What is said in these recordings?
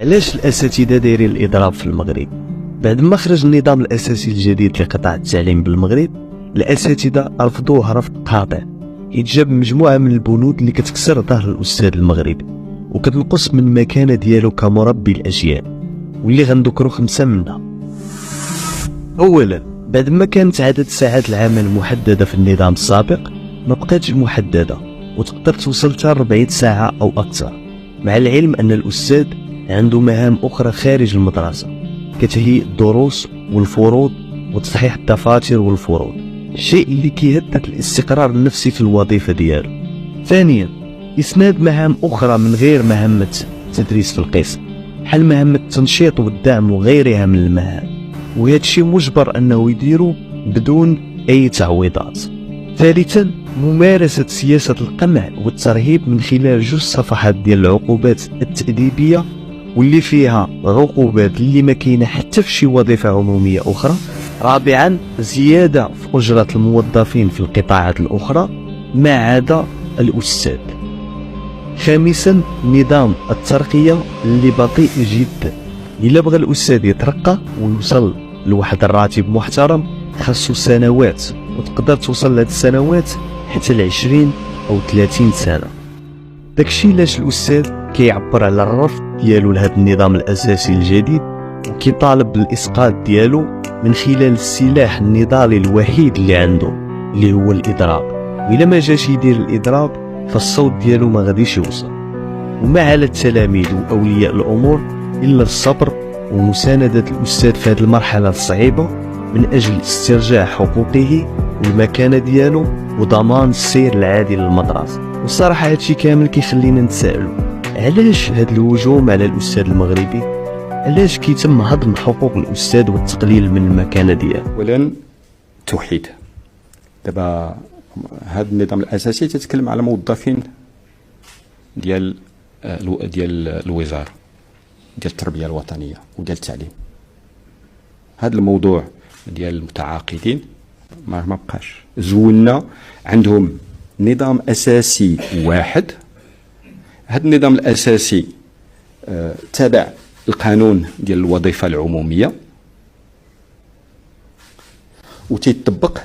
علاش الاساتذه دايرين الاضراب في المغرب؟ بعد ما خرج النظام الاساسي الجديد لقطاع التعليم بالمغرب، الاساتذه رفضوه رفض قاطع، حيت جاب مجموعه من البنود اللي كتكسر ظهر الاستاذ المغربي وكتنقص من المكانه ديالو كمربي الاجيال، واللي غنذكروا 5 منها. اولا، بعد ما كانت عدد ساعات العمل محدده في النظام السابق، ما بقاتش محدده وتقدر توصل حتى 40 ساعه او اكثر، مع العلم ان الاستاذ عنده مهام اخرى خارج المدرسه كتهيئ الدروس والفروض وتصحيح الدفاتر والفروض، الشيء اللي كيهدد الاستقرار النفسي في الوظيفه ديالو. ثانيا، اسناد مهام اخرى من غير مهمه التدريس في القسم، بحال مهمه التنشيط والدعم وغيرها من المهام، وهذا الشيء مجبر انه يديروا بدون اي تعويضات. ثالثا، ممارسه سياسه القمع والترهيب من خلال 2 صفحات ديال العقوبات التأديبيه، واللي فيها عقوبات اللي ما كاينه حتى في شي وظيفه عموميه اخرى. رابعا، زياده في اجره الموظفين في القطاعات الاخرى ما عدا الاستاذ. خامسا، نظام الترقيه اللي بطيء جدا. الا بغى الاستاذ يترقى ويوصل لواحد الراتب محترم خاصو سنوات، وتقدر توصل لهاد السنوات حتى ل20 او 30 سنه. داكشي علاش الاستاذ كيعبر على الرفض ديالو لهذا النظام الاساسي الجديد، وكيطالب بالاسقاط ديالو من خلال السلاح النضالي الوحيد اللي عنده اللي هو الاضراب. والا ما جاش يدير الاضراب فالصوت ديالو ما غاديش يوصل. وما على التلاميذ واولياء الامور الا الصبر ومسانده الاستاذ في هذه المرحله الصعيبه من اجل استرجاع حقوقه والمكانه ديالو وضمان السير العادي للمدرسه. والصراحه هادشي كامل كيخلينا نتسائلوا، علاش هاد الهجوم على الاستاذ المغربي؟ علاش كيتم هضم حقوق الاستاذ والتقليل من المكانه ديالو؟ اولا توحيد. دابا هذا النظام الاساسي تتكلم على موظفين ديال الوزاره ديال التربيه الوطنيه وديال التعليم. هذا الموضوع ديال المتعاقدين ما بقاش. زولنا عندهم نظام اساسي واحد. هذا النظام الاساسي تابع القانون ديال الوظيفه العموميه وتيطبق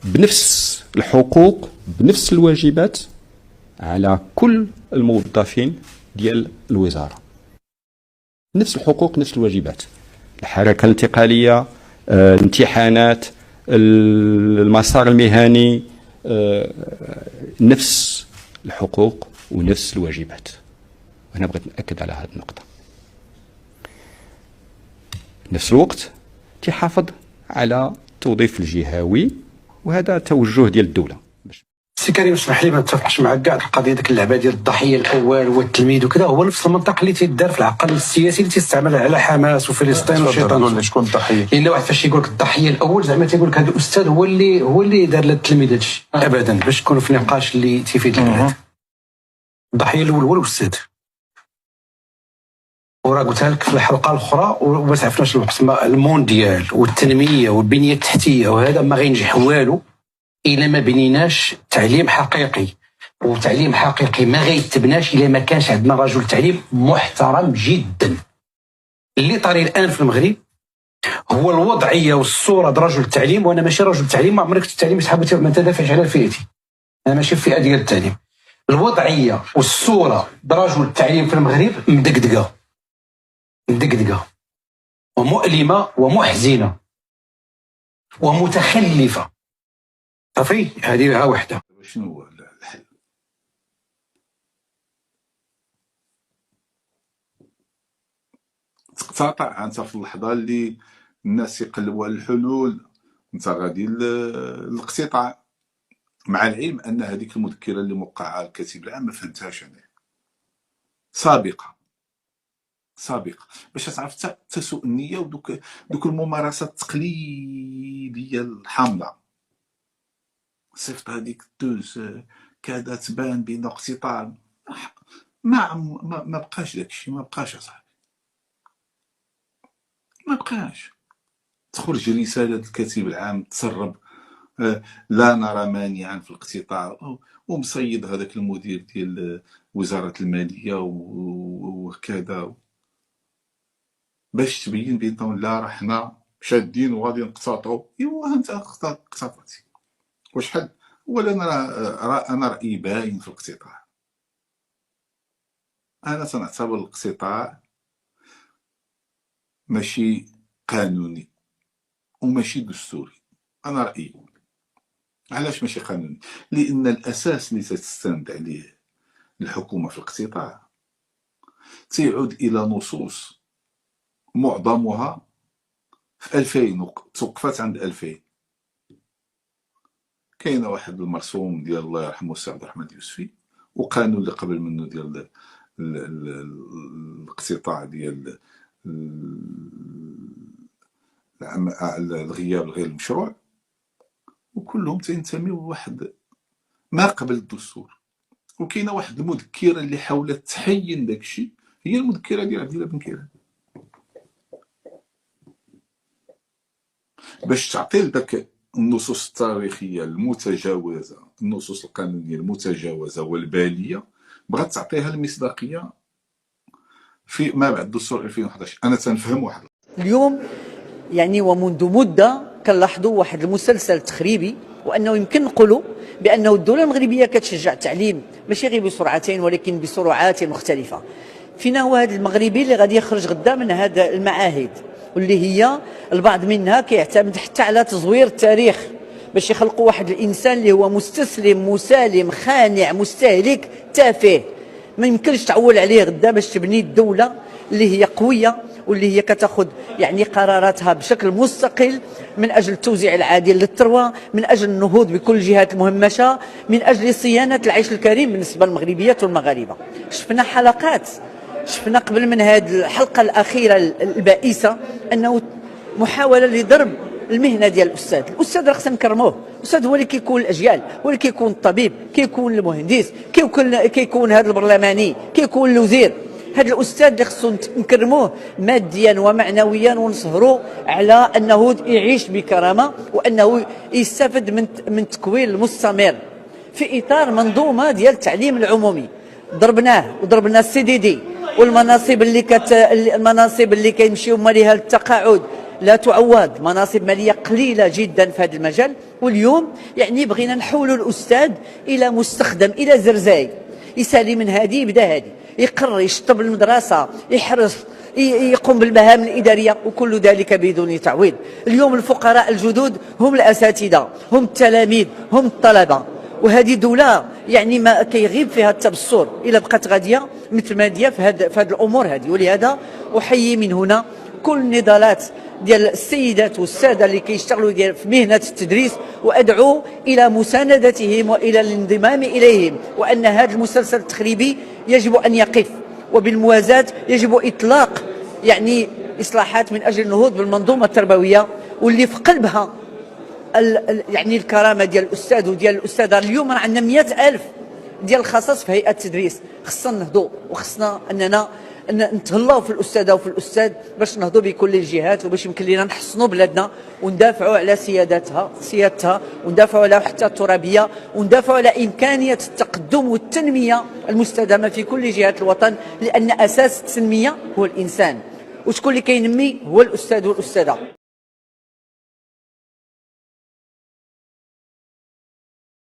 بنفس الحقوق بنفس الواجبات على كل الموظفين ديال الوزاره. نفس الحقوق نفس الواجبات، الحركه الانتقاليه، الامتحانات، المسار المهني، نفس الحقوق ونفس الواجبات. وأنا بغيت نأكد على هذه النقطة. نفس الوقت تحافظ على التوظيف الجهوي، وهذا توجه ديال الدولة. سي كريم اسمح لي ما نتفقش معك كاع القضيه ديك اللعبه ديال الضحيه الاول والتلميذ وكذا، هو نفس المنطق اللي تيدار في العقل السياسي اللي تيستعمل على حماس وفلسطين وشيطان. شكون الضحيه؟ لان واحد فاش يقول لك الضحيه الاول زعما تيقول لك هذا الاستاذ هو اللي دار للتلميذ هادشي. ابدا، باش تكونوا في نقاش اللي تيفيد البلاد. الضحيه الاول هو الاستاذ، وراه قلتها لك في الحلقه الاخرى وما تعرفناش المونديال والتنميه والبنيه التحتيه، وهذا ما غينجح والو إلا ما بنيناش تعليم حقيقي. وتعليم حقيقي ما غيتبناش إلا ما كانش عندنا رجل تعليم محترم جدا. اللي طاري الآن في المغرب هو الوضعية والصورة د رجل التعليم، وأنا ماشي رجل التعليم، ما عمرك التعليم ما تدافعش على فئتي، أنا ماشي في فئة ديال التعليم. الوضعية والصورة د رجل التعليم في المغرب مدقدقة ومؤلمة ومحزنة ومتخلفة. صافي، هذه ها وحده. شنو هو الحل؟ تقطع انت في اللحظه اللي الناس يقلبوا على الحلول، انت غادي للاقتطاع، مع العلم ان هذيك المذكره اللي موقعها على الكاتب العام ما فهمتهاش انا. سابقه باش تعرف تسوء النيه ودوك الممارسات التقليديه الحامضه. صيفط هذيك الدوز كاد تبان بين اقتطاع، ما بقاش داكشي، ما بقاش اصاحبي، ما بقاش. تخرج رساله الكاتب العام تسرب لا نرى مانعا في الاقتطاع، ومصيد هذاك المدير ديال وزاره الماليه وكذا. باش تبين بينهم لا راه حنا شادين وغادي نقتاطعوا. ايوا انت اقتطعتي وشحال. ولا انا رايي باين في الاقتطاع. انا تنعتبر الاقتطاع ماشي قانوني وماشي دستوري. انا رايي علاش ماشي قانوني؟ لان الاساس اللي تستند عليه الحكومه في الاقتطاع تيعود الى نصوص معظمها في 2000 توقفات عند 2000. كاينه واحد المرسوم ديال الله يرحمه السي عبد الرحمن اليوسفي، وقانون اللي قبل منه ديال الاقتطاع ديال الغياب الغير المشروع، وكلهم تينتميو لواحد ما قبل الدستور. وكاينه واحد المذكره اللي حاولت تحين داكشي، هي المذكره ديال عبد الله بن كيران، باش تعطي لذاك النصوص التاريخيه المتجاوزه، النصوص القانونيه المتجاوزه والباليه، بغات تعطيها المصداقيه في ما بعد دستور 2011. انا تنفهم واحد اليوم يعني ومنذ مده كنلاحظوا واحد المسلسل تخريبي، وانه يمكن نقولوا بانه الدوله المغربيه كتشجع التعليم ماشي غير بسرعتين ولكن بسرعات مختلفه. فينا هو هذا المغربي اللي غادي يخرج غدا من هذا المعاهد، واللي هي البعض منها كيعتمد حتى على تزوير التاريخ باش يخلقوا واحد الانسان اللي هو مستسلم مسالم خانع مستهلك تافه، ما يمكنش تعول عليه غدا باش تبني الدوله اللي هي قويه واللي هي كتاخذ يعني قراراتها بشكل مستقل من اجل التوزيع العادل للثروه، من اجل النهوض بكل الجهات المهمشه، من اجل صيانه العيش الكريم بالنسبه للمغربيات والمغاربه. شفنا حلقات، شفنا قبل من هذه الحلقه الاخيره البائسه انه محاوله لضرب المهنه ديال الاستاذ راه خصنا نكرموه. الاستاذ هو اللي كيكون الاجيال، هو اللي كيكون الطبيب، كيكون المهندس، كيكون هذا البرلماني، كيكون الوزير. هذا الاستاذ اللي خصو نكرموه ماديا ومعنويا ونصهروا على انه يعيش بكرامه وانه يستفد من التكوين المستمر في اطار منظومه ديال التعليم العمومي. ضربنا السي دي دي والمناصب المناصب اللي كيمشيو مالها للتقاعد لا تعوض، مناصب ماليه قليله جدا في هذا المجال. واليوم يعني بغينا نحولوا الاستاذ الى مستخدم، الى زرزاي، يسالي من هذه يبدا هذه، يقرر يشطب المدرسه، يحرص، يقوم بالمهام الاداريه، وكل ذلك بدون تعويض. اليوم الفقراء الجدد هم الاساتذه، هم التلاميذ، هم الطلبه. وهذه دوله يعني ما كيغيب فيها التبصر الا بقات غاديه مثل ما هي في هذه الامور هذه. ولهذا احيي من هنا كل النضالات ديال السيدات والساده اللي كيشتغلوا في مهنه التدريس، وادعو الى مساندتهم والى الانضمام اليهم، وان هذا المسلسل التخريبي يجب ان يقف، وبالموازاه يجب اطلاق يعني اصلاحات من اجل النهوض بالمنظومه التربويه واللي في قلبها يعني الكرامه ديال الاستاذ وديال الاستاذه. اليوم راه عندنا 100,000 ديال الخصائص في هيئه التدريس، خصنا نهضوا وخصنا اننا نتهلاو في الاستاذه وفي الاستاذ باش نهضوا بكل الجهات، وباش يمكن لنا نحسنوا بلادنا وندافعوا على سيادتها وندافعوا على حتى الترابيه، وندافعوا على امكانيه التقدم والتنميه المستدامه في كل جهات الوطن، لان اساس التنميه هو الانسان، وشكون اللي كينمي هو الاستاذ والاستاذه.